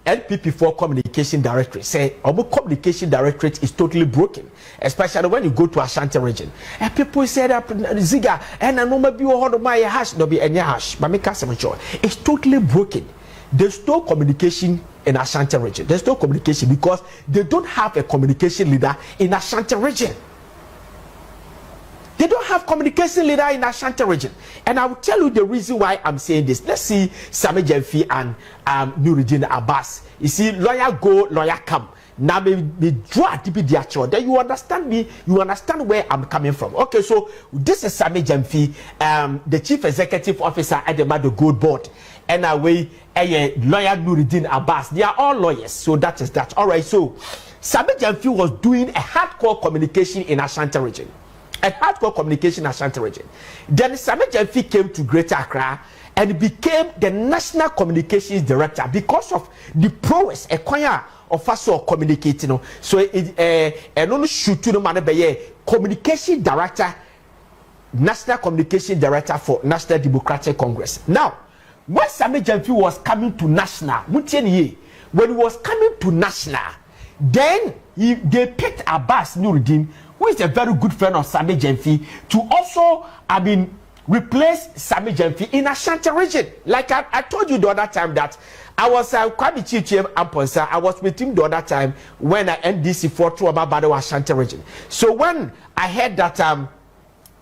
NPP4 communication directorate say our communication directorate is totally broken, especially when you go to Ashanti region. And people said that Ziega and I know maybe you hold my hash, no be any hash, but make us it's totally broken. There's no communication in Ashanti region. There's no communication because they don't have a communication leader in Ashanti region. They don't have communication leader in Ashanti region. And I will tell you the reason why I'm saying this. Let's see Sami Jemfi and Nuruddin Abbas. You see, lawyer go, lawyer come. Now me draw a TP. Then you understand me, you understand where I'm coming from. Okay, so this is Sami Jemfi, the chief executive officer at the Gold Board. And away lawyer Nuruddin Abbas. They are all lawyers. So that is that. Alright, so Sami Jemfi was doing a hardcore communication in Ashanti region. A hardcore communication in Ashanti region. Then Sami Jemfi came to Greater Accra and became the national communications director because of the prowess of us communicating. So and only shoot to the man be communication director, national communication director for National Democratic Congress. Now, when Sami Jemfi was coming to national, when he was coming to national, then they picked Abbas Nuruddin, who is a very good friend of Sami Jemfi, to also, replace Sami Jemfi in Ashanti region. Like I told you the other time that I was Kwame Chief Amponsa. I was with him the other time when NDC fought to about Ashanti region. So when I heard that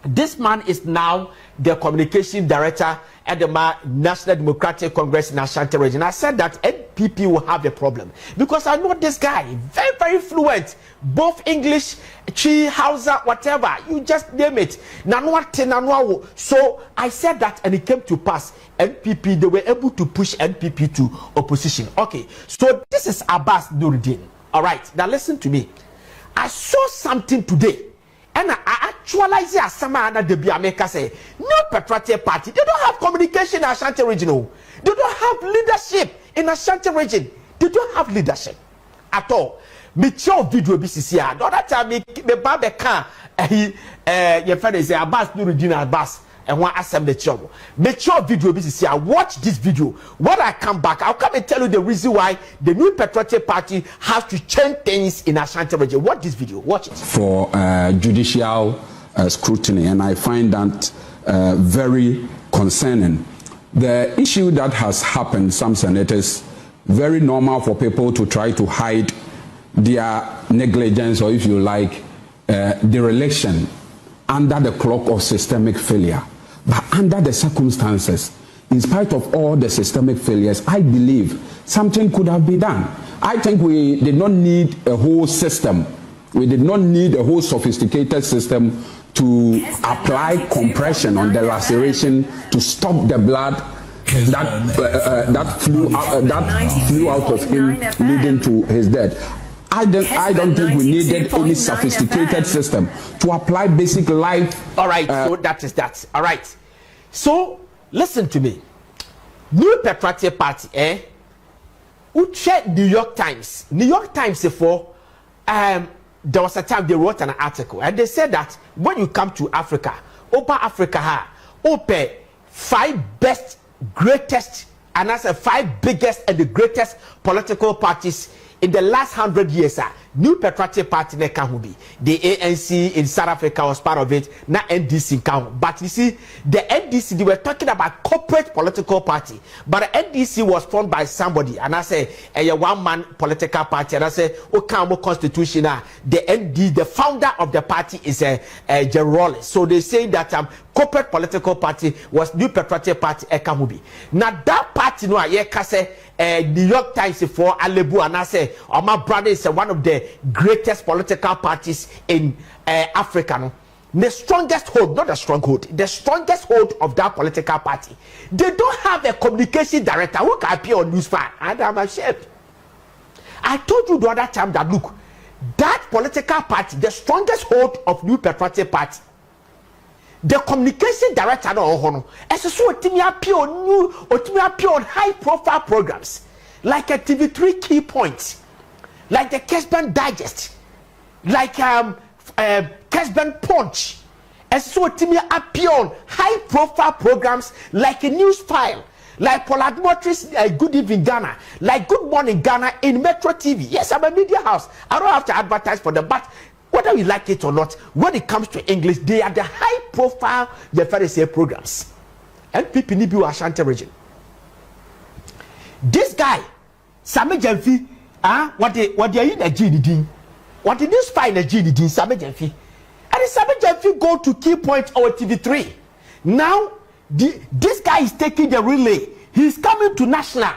this man is now the communication director at the National Democratic Congress in Ashanti region, I said that NPP will have a problem because I know this guy very, very fluent, both English, Chi, Hausa, whatever, you just name it. So I said that, and it came to pass. NPP, they were able to push NPP to opposition. Okay, so this is Abbas Nuruddin. All right, now listen to me. I saw something today. And I actualize it as someone that the Biameka say, no patriotic party. They don't have communication in Ashanti region. They don't have leadership in Ashanti region. They don't have leadership at all. Me show video BCC. The other time me Babeka your friend is Abbas Nuruddin Abbas and one assembly job. Make sure video BCC. I watch this video. When I come back, I'll come and tell you the reason why the new patriotic party has to change things in Ashanti region. Watch this video. Watch it. For judicial scrutiny, and I find that very concerning. The issue that has happened, some senators, very normal for people to try to hide their negligence, or if you like, dereliction under the cloak of systemic failure. But under the circumstances, in spite of all the systemic failures, I believe something could have been done. I think we did not need a whole system. We did not need a whole sophisticated system to apply compression on the laceration to stop the blood that flew out of him, leading to his death. I don't think we needed any sophisticated system to apply basic life. All right, so that is that. All right. So listen to me. New Patriotic Party, who checked New York Times. New York Times before there was a time they wrote an article and they said that when you come to Africa, Opa Africa open 5 best, greatest, and that's the 5 biggest and the greatest political parties in the last 100 years. New Patriotic Party ne can be the ANC in South Africa was part of it, not NDC can. But you see, the NDC, they were talking about corporate political party, but the NDC was formed by somebody, and I say a one-man political party, and I say Okamo constitution. The founder of the party is a General. So they say that corporate political party was New Patriotic Party Ekamubi. Now that party no say New York Times for Alebu, and I say my brother is one of the greatest political parties in Africa. No? The strongest hold, not the stronghold, the strongest hold of that political party. They don't have a communication director who can appear on Newsfire, and I'm ashamed. I told you the other time that look, that political party, the strongest hold of New Patriotic Party, the communication director no so appear on high profile programs like a TV3 Key Points, like the Kesben Digest, like Kesben Punch, and so appear on high profile programs like a News File, like Poladmotri's Good Evening Ghana, like Good Morning Ghana in Metro TV. Yes, I'm a media house. I don't have to advertise for them, but whether you like it or not, when it comes to English, they are the high profile Pharisee programs. NPP Nibu Ashanti region. This guy, Same Jemfi, what they are in a GDD, what did this find a GDD, Same Jemfi? And Same Jemfi go to Key Point or TV3. Now, this guy is taking the relay. He's coming to national.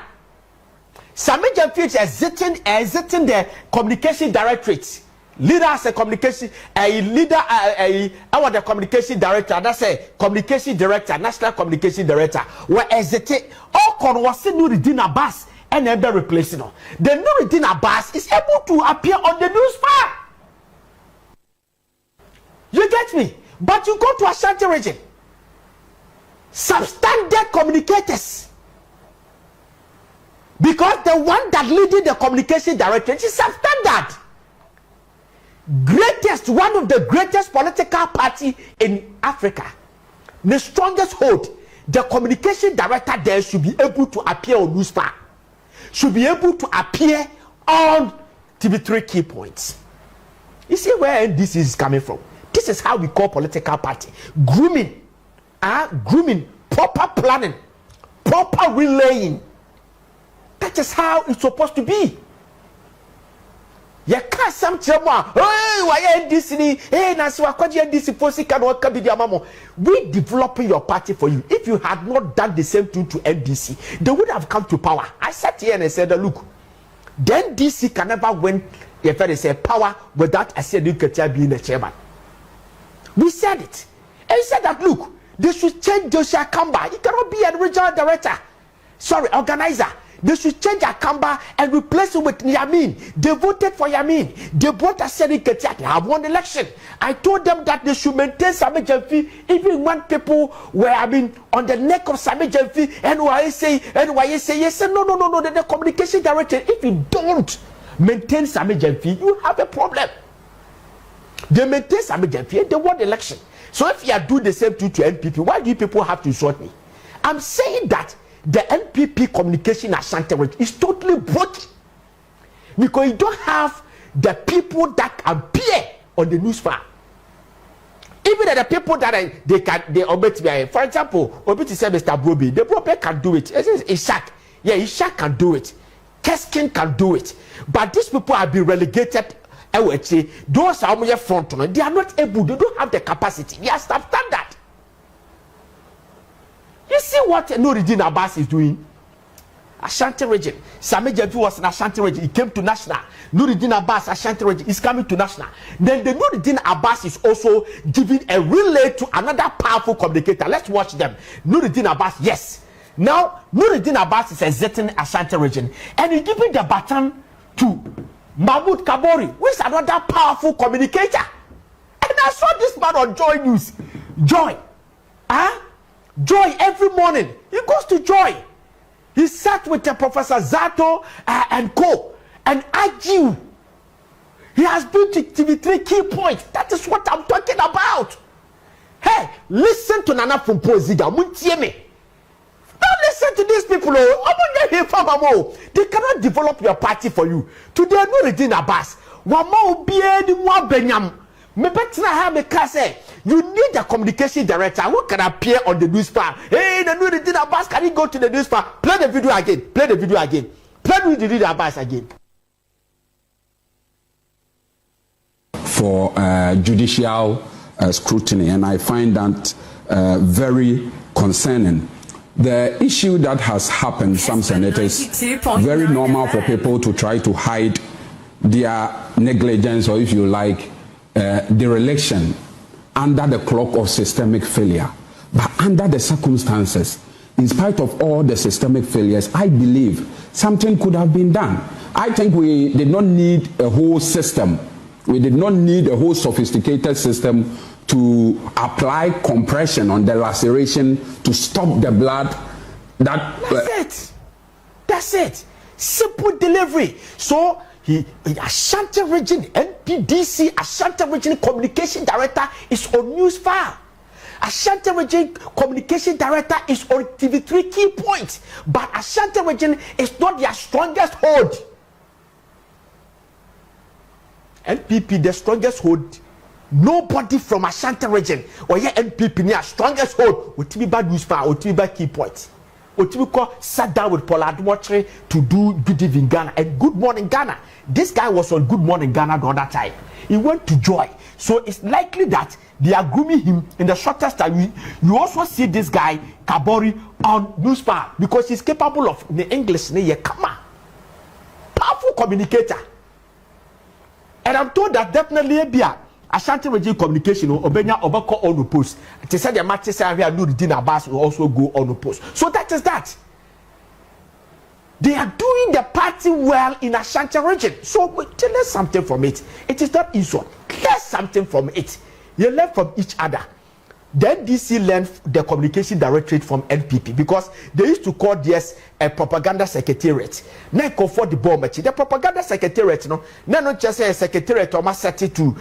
Same Jemfi is exiting the communication directorate. Leader as a communication, the communication director, that's a communication director, national communication director, were exited. All Konwasi Nuruddin Abbas and then replacing her. The Nuruddin Abbas is able to appear on the newspaper. You get me? But you go to Ashanti region, substandard communicators, because the one that leading the communication director is substandard. One of the greatest political party in Africa, the strongest hold, the communication director there should be able to appear on newspaper, should be able to appear on TV3 Key Points. You see where NDC is coming from? This is how we call political party. Grooming, proper planning, proper relaying. That is how it's supposed to be. You can't some trouble. Hey, why NDC? Hey, Nancy, why NDC post can work with your mama? We developing your party for you. If you had not done the same thing to NDC, they would have come to power. I sat here and I said, look, the NDC can never win if there is a power without a said being the chairman. We said it. And he said that, look, they should change Joshua Kamba. He cannot be a regional director. Sorry, organizer. They should change Akamba and replace it with Yamin. They voted for Yamin. They brought a Seri Ketia. They have won the election. I told them that they should maintain Same Jemfi even when people were on the neck of Same Jemfi. NYSA, yes, no. The communication director, if you don't maintain Same Jemfi, you have a problem. They maintain Same Jemfi and they won the election. So if you are doing the same thing to NPP, why do you people have to insult me? I'm saying that the NPP communication Ashanti is totally broken because you don't have the people that appear on the newspaper. Even the people that they obey to be, for example, obey to say Mr. Broby, the Broby can do it. Ishak, Ishak can do it. Keskin can do it. But these people have been relegated. Those are on your front. They are not able. They don't have the capacity. They are substandard. You see what Nuruddin Abbas is doing? Ashanti region. Same Jemfi was in Ashanti region. He came to national. Nuruddin Abbas, Ashanti region, is coming to national. Then the Nuruddin Abbas is also giving a relay to another powerful communicator. Let's watch them. Nuruddin Abbas, yes. Now, Nuruddin Abbas is exiting Ashanti region. And he's giving the baton to Mahmoud Kabori, who is another powerful communicator. And I saw this man on Joy News. Joy. Joy every morning. He goes to Joy. He sat with Professor Zato and co. And argue. He has been to TV3 Key Point. That is what I'm talking about. Hey, listen to Nana from Ziega. Don't listen to these people. They cannot develop your party for you. Today, Nuruddin Abbas. You need a communication director who can appear on the newspaper. Hey, the Nuruddin Abbas, can you go to the newspaper? Play the video again. Play the video again. Play Nuruddin Abbas again. For judicial scrutiny, and I find that very concerning. The issue that has happened, some senators, very normal for people to try to hide their negligence, or if you like, dereliction under the cloak of systemic failure. But under the circumstances, in spite of all the systemic failures, I believe something could have been done. I think we did not need a whole system. We did not need a whole sophisticated system to apply compression on the laceration to stop the blood. That's it. Simple delivery. So Ashanti region, NPDC, Ashanti region communication director is on news file. Ashanti Region Communication Director is on TV3 key points, but Ashanti Region is not their strongest hold. NPP, the strongest hold. Nobody from Ashanti Region or your NPP near strongest hold. What to be bad news for? What to be bad key points? What to be called sat down with Paul Admotre to do Good Evening Ghana and Good Morning Ghana. This guy was on Good Morning Ghana the other time. He went to Joy, so it's likely that they are grooming him in the shortest time. You also see this guy Kabori on newspaper because he's capable of the English. Come on, powerful communicator. And I'm told that definitely be Ashanti Region Communication Obenya Obako on the post. They said the matches area Nuruddin Abbas will also go on the post. So that is that. They are doing the party well in Ashanti Region. So tell us something from it. It is not insult. Learn something from it. You learn from each other. The NDC learned the communication directorate from NPP because they used to call this a propaganda secretariat. Now go for the bomb. The propaganda secretariat, no, not just a secretariat or set it to,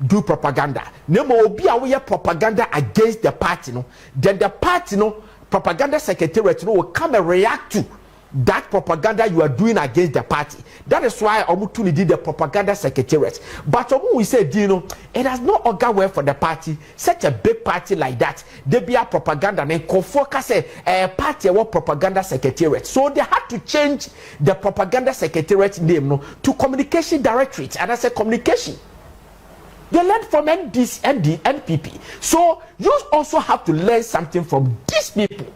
do propaganda. No more be aware propaganda against the party, no. Then the party, no, propaganda secretariat, no, will come and react to that propaganda you are doing against the party. That is why Omutuni did the propaganda secretariat. But we said, it has no organ well for the party. Such a big party like that, they be a propaganda and focus a party or propaganda secretariat. So they had to change the propaganda secretariat name to communication directorate, and I said communication. They learned from NDC and the NPP. So you also have to learn something from these people.